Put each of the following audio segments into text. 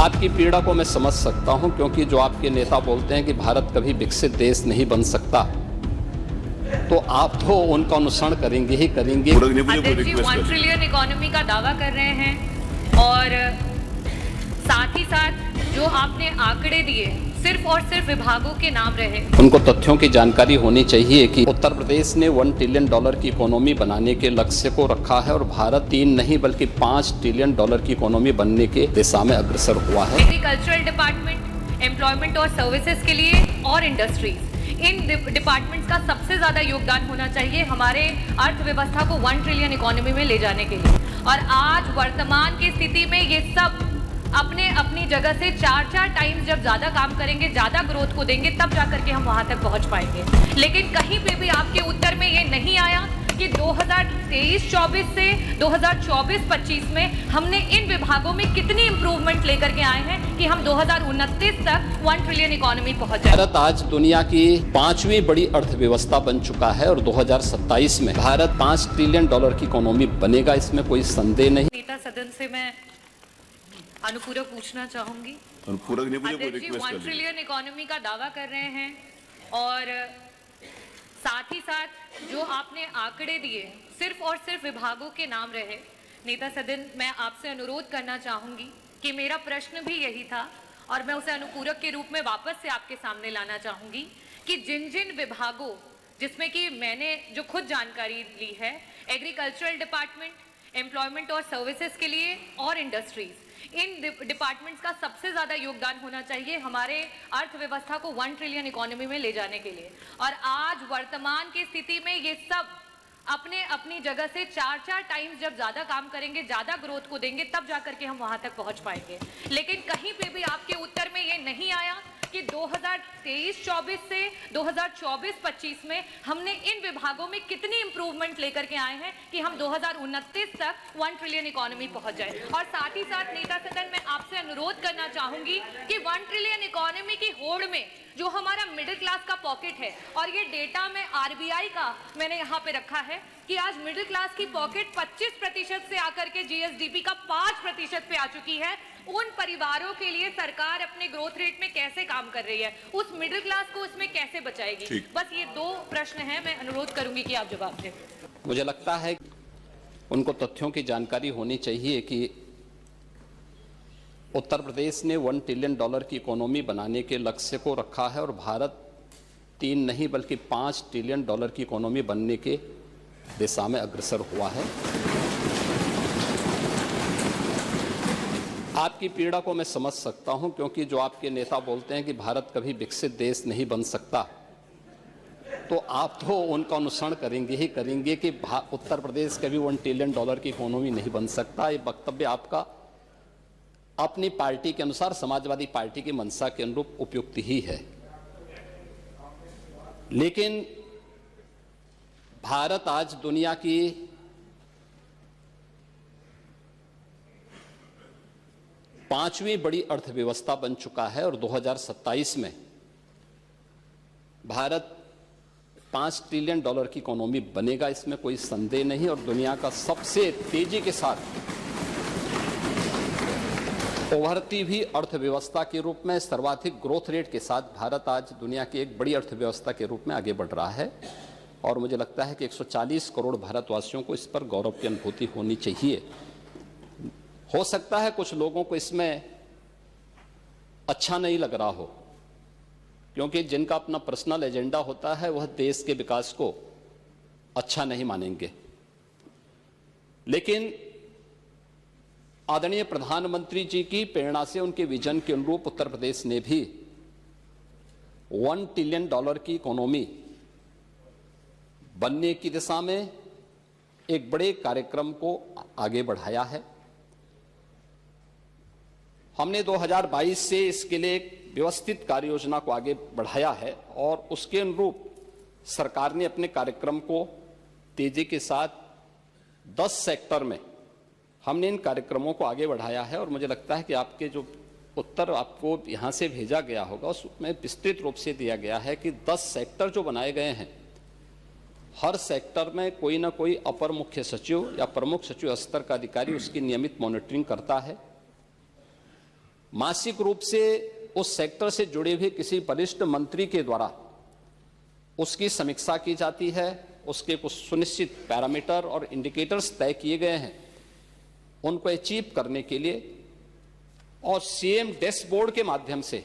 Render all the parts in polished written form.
आपकी पीड़ा को मैं समझ सकता हूं, क्योंकि जो आपके नेता बोलते हैं कि भारत कभी विकसित देश नहीं बन सकता, तो आप तो उनका अनुसरण करेंगे ही करेंगे। अध्यक्ष जी 1 ट्रिलियन इकोनॉमी का दावा कर रहे हैं और साथ ही साथ जो आपने आंकड़े दिए सिर्फ और सिर्फ विभागों के नाम रहे। उनको तथ्यों की जानकारी होनी चाहिए कि उत्तर प्रदेश ने $1 ट्रिलियन की इकोनॉमी बनाने के लक्ष्य को रखा है और भारत 3 नहीं बल्कि $5 ट्रिलियन की इकोनॉमी बनने के दिशा में अग्रसर हुआ है। एग्रीकल्चरल डिपार्टमेंट, एम्प्लॉयमेंट और सर्विसेज के लिए और इंडस्ट्रीज, इन डिपार्टमेंट्स का सबसे ज्यादा योगदान होना चाहिए हमारे अर्थव्यवस्था को 1 ट्रिलियन इकोनॉमी में ले जाने के लिए। और आज वर्तमान की स्थिति में ये सब अपने अपनी जगह से 4 टाइम्स जब ज्यादा काम करेंगे, ज्यादा ग्रोथ को देंगे, तब जाकर के हम वहां तक पहुंच पाएंगे। लेकिन कहीं पे भी आपके उत्तर में ये नहीं आया कि 2023-24 से 2024-25 में हमने इन विभागों में कितनी इंप्रूवमेंट लेकर के आए हैं कि हम 2029 तक 1 ट्रिलियन इकोनॉमी पहुंच जाए। भारत आज दुनिया की 5वीं बड़ी अर्थव्यवस्था बन चुका है और 2027 में भारत $5 ट्रिलियन की इकोनॉमी बनेगा, इसमें कोई संदेह नहीं। नेता सदन से मैं अनुपूरक पूछना चाहूंगी। अध्यक्ष जी 1 ट्रिलियन इकोनॉमी का दावा कर रहे हैं और साथ ही साथ जो आपने आंकड़े दिए सिर्फ और सिर्फ विभागों के नाम रहे। नेता सदन, मैं आपसे अनुरोध करना चाहूंगी कि मेरा प्रश्न भी यही था और मैं उसे अनुपूरक के रूप में वापस से आपके सामने लाना चाहूंगी कि जिन जिन विभागों, जिसमें कि मैंने जो खुद जानकारी ली है, एग्रीकल्चरल डिपार्टमेंट, एम्प्लॉयमेंट और सर्विसेज के लिए और इंडस्ट्रीज, इन डिपार्टमेंट्स का सबसे ज्यादा योगदान होना चाहिए हमारे अर्थव्यवस्था को 1 ट्रिलियन इकोनॉमी में ले जाने के लिए। और आज वर्तमान की स्थिति में ये सब अपने अपनी जगह से 4 टाइम्स जब ज्यादा काम करेंगे, ज्यादा ग्रोथ को देंगे, तब जाकर के हम वहां तक पहुंच पाएंगे। लेकिन कहीं पे भी आपके उत्तर में ये नहीं आया कि 2023-24 से 2024-25 में हमने इन विभागों में कितनी इंप्रूवमेंट लेकर के आए हैं कि हम 2029 तक 1 ट्रिलियन इकोनॉमी पहुंच जाए। और साथ ही साथ नेता सदन, मैं आपसे अनुरोध करना चाहूंगी कि 1 ट्रिलियन इकोनॉमी की होड़ में जो हमारा मिडिल क्लास का पॉकेट है, और ये डेटा में आरबीआई का मैंने यहाँ पे रखा है कि आज मिडिल क्लास की पॉकेट 25% से आकर के जीएसडीपी का 5% पे आ चुकी है। उन परिवारों के लिए सरकार अपने ग्रोथ रेट में कैसे काम कर रही है, उस मिडिल क्लास को उसमें कैसे बचाएगी? बस ये 2 प्रश्न हैं, मैं अनुरोध करूंगी कि आप जवाब दें। मुझे लगता है उनको तथ्यों की जानकारी होनी चाहिए कि उत्तर प्रदेश ने $1 ट्रिलियन की इकोनॉमी बनाने के लक्ष्य को रखा है और भारत 3 नहीं बल्कि $5 ट्रिलियन की इकोनॉमी बनने के दिशा में अग्रसर हुआ है। आपकी पीड़ा को मैं समझ सकता हूं, क्योंकि जो आपके नेता बोलते हैं कि भारत कभी विकसित देश नहीं बन सकता, तो आप तो उनका अनुसरण करेंगे ही करेंगे कि उत्तर प्रदेश कभी $1 ट्रिलियन की इकोनॉमी नहीं बन सकता। ये वक्तव्य आपका अपनी पार्टी के अनुसार, समाजवादी पार्टी की मंशा के अनुरूप उपयुक्त ही है। लेकिन भारत आज दुनिया की 5वीं बड़ी अर्थव्यवस्था बन चुका है और 2027 में भारत $5 ट्रिलियन की इकोनॉमी बनेगा, इसमें कोई संदेह नहीं। और दुनिया का सबसे तेजी के साथ उभरती भी अर्थव्यवस्था के रूप में, सर्वाधिक ग्रोथ रेट के साथ भारत आज दुनिया की एक बड़ी अर्थव्यवस्था के रूप में आगे बढ़ रहा है। और मुझे लगता है कि 140 करोड़ भारतवासियों को इस पर गौरव की अनुभूति होनी चाहिए। हो सकता है कुछ लोगों को इसमें अच्छा नहीं लग रहा हो, क्योंकि जिनका अपना पर्सनल एजेंडा होता है वह देश के विकास को अच्छा नहीं मानेंगे। लेकिन आदरणीय प्रधानमंत्री जी की प्रेरणा से, उनके विजन के अनुरूप उत्तर प्रदेश ने भी $1 ट्रिलियन की इकोनॉमी बनने की दिशा में एक बड़े कार्यक्रम को आगे बढ़ाया है। हमने 2022 से इसके लिए एक व्यवस्थित कार्य योजना को आगे बढ़ाया है और उसके अनुरूप सरकार ने अपने कार्यक्रम को तेजी के साथ 10 सेक्टर में हमने इन कार्यक्रमों को आगे बढ़ाया है। और मुझे लगता है कि आपके जो उत्तर आपको यहाँ से भेजा गया होगा उसमें विस्तृत रूप से दिया गया है कि 10 सेक्टर जो बनाए गए हैं, हर सेक्टर में कोई ना कोई अपर मुख्य सचिव या प्रमुख सचिव स्तर का अधिकारी उसकी नियमित मॉनिटरिंग करता है। मासिक रूप से उस सेक्टर से जुड़े हुए किसी वरिष्ठ मंत्री के द्वारा उसकी समीक्षा की जाती है, उसके कुछ सुनिश्चित पैरामीटर और इंडिकेटर्स तय किए गए हैं उनको अचीव करने के लिए, और सीएम डैशबोर्ड के माध्यम से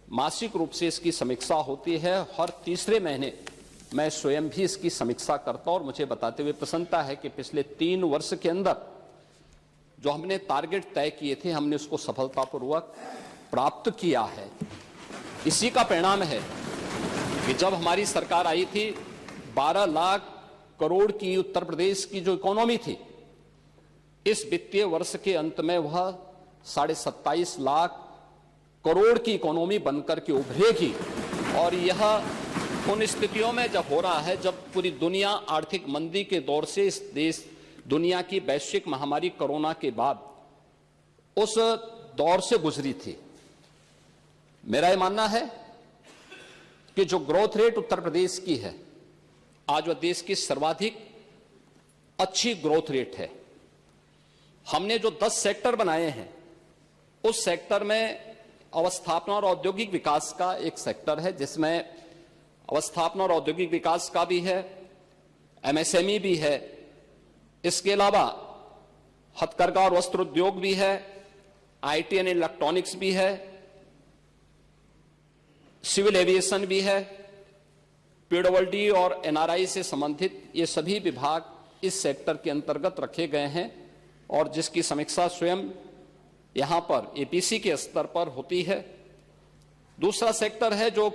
मासिक रूप से इसकी समीक्षा होती है। हर तीसरे महीने मैं स्वयं भी इसकी समीक्षा करता हूं और मुझे बताते हुए प्रसन्नता है कि पिछले 3 वर्ष के अंदर जो हमने टारगेट तय किए थे हमने उसको सफलतापूर्वक प्राप्त किया है। इसी का परिणाम है कि जब हमारी सरकार आई थी 12 लाख करोड़ की उत्तर प्रदेश की जो इकोनॉमी थी, इस वित्तीय वर्ष के अंत में वह 27.5 लाख करोड़ की इकोनॉमी बनकर के उभरेगी। और यह उन स्थितियों में जब हो रहा है जब पूरी दुनिया आर्थिक मंदी के दौर से इस देश दुनिया की वैश्विक महामारी कोरोना के बाद उस दौर से गुजरी थी। मेरा यह मानना है कि जो ग्रोथ रेट उत्तर प्रदेश की है आज वह देश की सर्वाधिक अच्छी ग्रोथ रेट है। हमने जो 10 सेक्टर बनाए हैं उस सेक्टर में अवस्थापना और औद्योगिक विकास का एक सेक्टर है जिसमें अवस्थापना और औद्योगिक विकास का भी है, एमएसएमई भी है, इसके अलावा हथकरघा और वस्त्र उद्योग भी है, आईटी एंड इलेक्ट्रॉनिक्स भी है, सिविल एविएशन भी है, पीडब्ल्यूडी और एनआरआई से संबंधित ये सभी विभाग इस सेक्टर के अंतर्गत रखे गए हैं और जिसकी समीक्षा स्वयं यहां पर एपीसी के स्तर पर होती है। दूसरा सेक्टर है जो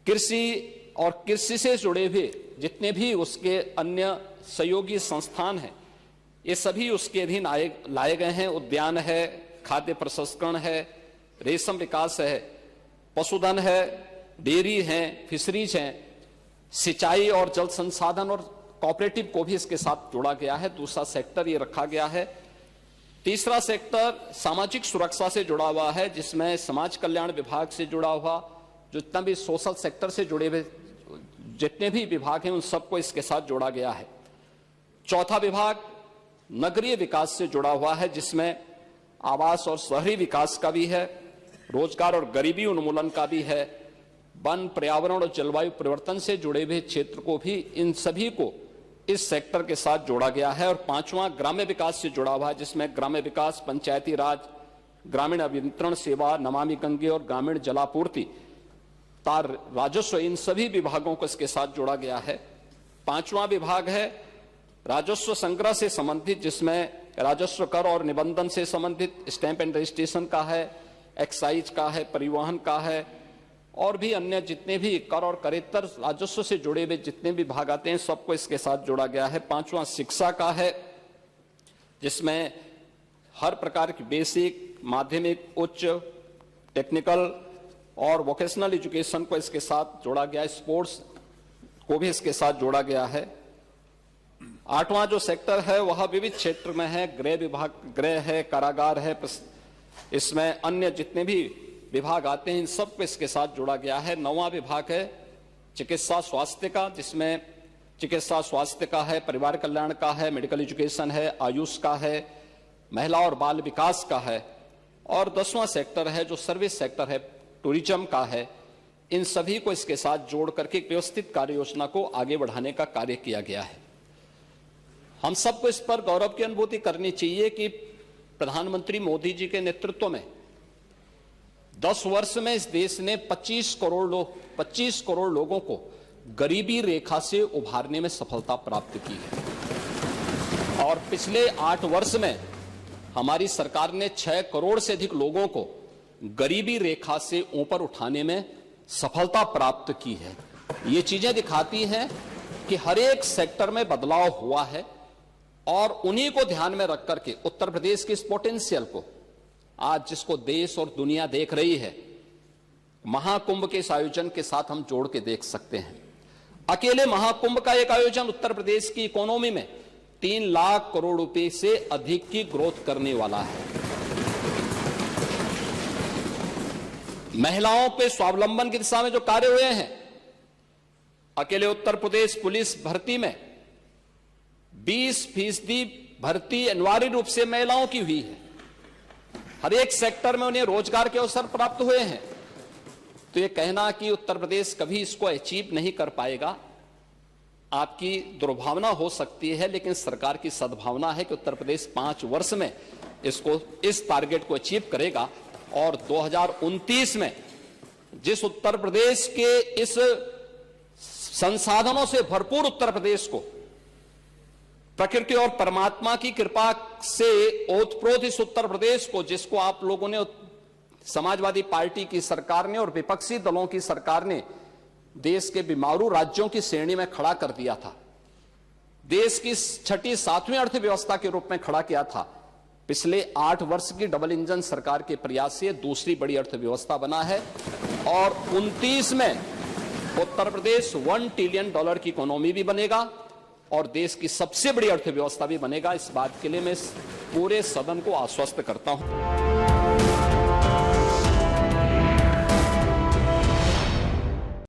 कृषि और कृषि से जुड़े हुए जितने भी उसके अन्य सहयोगी संस्थान हैं ये सभी उसके अधीन लाए गए हैं। उद्यान है, खाद्य प्रसंस्करण है, रेशम विकास है, पशुधन है, डेयरी है, फिशरीज हैं, सिंचाई और जल संसाधन और कोऑपरेटिव को भी इसके साथ जोड़ा गया है। दूसरा सेक्टर ये रखा गया है। तीसरा सेक्टर सामाजिक सुरक्षा से जुड़ा हुआ है जिसमें समाज कल्याण विभाग से जुड़ा हुआ जितना भी सोशल सेक्टर से जुड़े हुए जितने भी विभाग हैं उन सबको इसके साथ जोड़ा गया है। चौथा विभाग नगरीय विकास से जुड़ा हुआ है जिसमें आवास और शहरी विकास का भी है, रोजगार और गरीबी उन्मूलन का भी है, वन, पर्यावरण और जलवायु परिवर्तन से जुड़े हुए क्षेत्र को भी, इन सभी को इस सेक्टर के साथ जोड़ा गया है। और पांचवां ग्राम्य विकास से जुड़ा हुआ है जिसमें ग्राम्य विकास, पंचायती राज, ग्रामीण अभियंत्रण सेवा, नमामि गंगे और ग्रामीण जलापूर्ति, तार, राजस्व, इन सभी विभागों को इसके साथ जोड़ा गया है। पांचवां विभाग है राजस्व संग्रह से संबंधित जिसमें राजस्व कर और निबंधन से संबंधित स्टैंप एंड रजिस्ट्रेशन का है, एक्साइज का है, परिवहन का है और भी अन्य जितने भी कर और करेत्तर राजस्व से जुड़े हुए जितने भी भाग आते हैं सबको इसके साथ जोड़ा गया है। पांचवां शिक्षा का है जिसमें हर प्रकार की बेसिक, माध्यमिक, उच्च, टेक्निकल और वोकेशनल एजुकेशन को इसके साथ जोड़ा गया है। स्पोर्ट्स को भी इसके साथ जोड़ा गया है। आठवां जो सेक्टर है वह विविध क्षेत्र में है, गृह विभाग, गृह है, कारागार है, इसमें अन्य जितने भी विभाग आते हैं इन सब को इसके साथ जोड़ा गया है। नौवां विभाग है चिकित्सा स्वास्थ्य का जिसमें चिकित्सा स्वास्थ्य का है, परिवार कल्याण का है, मेडिकल एजुकेशन है, आयुष का है, महिला और बाल विकास का है। और 10वां सेक्टर है जो सर्विस सेक्टर है, टूरिज्म का है। इन सभी को इसके साथ जोड़ करके एक व्यवस्थित कार्य योजना को आगे बढ़ाने का कार्य किया गया है। हम सबको इस पर गौरव की अनुभूति करनी चाहिए कि प्रधानमंत्री मोदी जी के नेतृत्व में 10 वर्ष में इस देश ने 25 करोड़ लोगों को गरीबी रेखा से उभारने में सफलता प्राप्त की है। और पिछले 8 वर्ष में हमारी सरकार ने 6 करोड़ से अधिक लोगों को गरीबी रेखा से ऊपर उठाने में सफलता प्राप्त की है। ये चीजें दिखाती हैं कि हर एक सेक्टर में बदलाव हुआ है और उन्हीं को ध्यान में रख करके उत्तर प्रदेश की इस पोटेंशियल को आज जिसको देश और दुनिया देख रही है, महाकुंभ के इस आयोजन के साथ हम जोड़ के देख सकते हैं। अकेले महाकुंभ का एक आयोजन उत्तर प्रदेश की इकोनॉमी में 3 लाख करोड़ रुपए से अधिक की ग्रोथ करने वाला है। महिलाओं पे स्वावलंबन की दिशा में जो कार्य हुए हैं, अकेले उत्तर प्रदेश पुलिस भर्ती में 20% भर्ती अनिवार्य रूप से महिलाओं की हुई है। हर एक सेक्टर में उन्हें रोजगार के अवसर प्राप्त हुए हैं। तो ये कहना कि उत्तर प्रदेश कभी इसको अचीव नहीं कर पाएगा, आपकी दुर्भावना हो सकती है, लेकिन सरकार की सद्भावना है कि उत्तर प्रदेश 5 वर्ष में इस टारगेट को अचीव करेगा। और 2029 में जिस उत्तर प्रदेश के इस संसाधनों से भरपूर उत्तर प्रदेश को प्रकृति और परमात्मा की कृपा से ओतप्रोत इस उत्तर प्रदेश को, जिसको आप लोगों ने, समाजवादी पार्टी की सरकार ने और विपक्षी दलों की सरकार ने देश के बीमारू राज्यों की श्रेणी में खड़ा कर दिया था, देश की 6ठी 7वीं अर्थव्यवस्था के रूप में खड़ा किया था, पिछले 8 वर्ष की डबल इंजन सरकार के प्रयास से दूसरी बड़ी अर्थव्यवस्था बना है। और 29 में उत्तर प्रदेश $1 ट्रिलियन की इकोनॉमी भी बनेगा और देश की सबसे बड़ी अर्थव्यवस्था भी बनेगा। इस बात के लिए मैं पूरे सदन को आश्वस्त करता हूं।